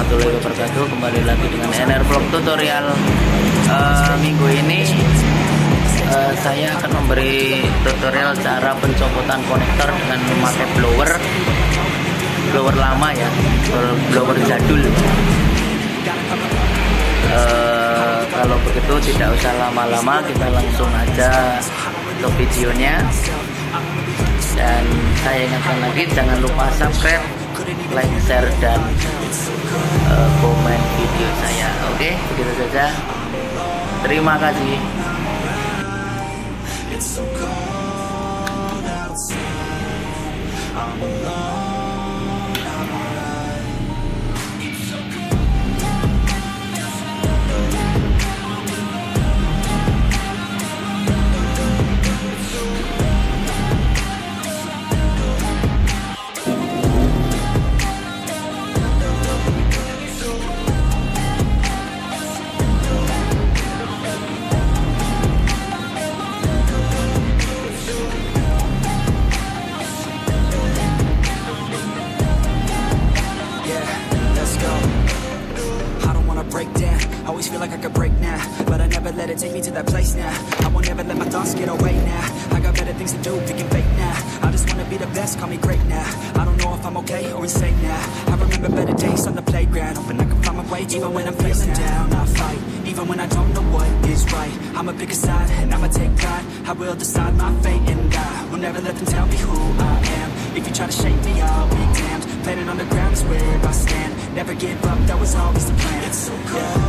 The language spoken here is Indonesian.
warahmatullahi wabarakatuh. Kembali lagi dengan NR Vlog tutorial. Minggu ini saya akan memberi tutorial cara pencopotan konektor dengan memakai blower lama ya, blower jadul. Kalau begitu tidak usah lama-lama, kita langsung aja ke videonya. Dan saya ingatkan lagi, jangan lupa subscribe, like, share, dan komen video saya. Oke, begitu saja. Terima kasih. Always feel like I could break now, but I never let it take me to that place now. I won't ever let my thoughts get away now. I got better things to do, picking fate now. I just wanna be the best, call me great now. I don't know if I'm okay or insane now. I remember better days on the playground, hoping I can find my way even when I'm feeling down. I fight, even when I don't know what is right. I'ma pick a side and I'ma take pride. I will decide my fate and I will never let them tell me who I am. If you try to shake me, I'll be damned. Planet on the ground is where I stand. Never give up, that was always the plan. It's so cold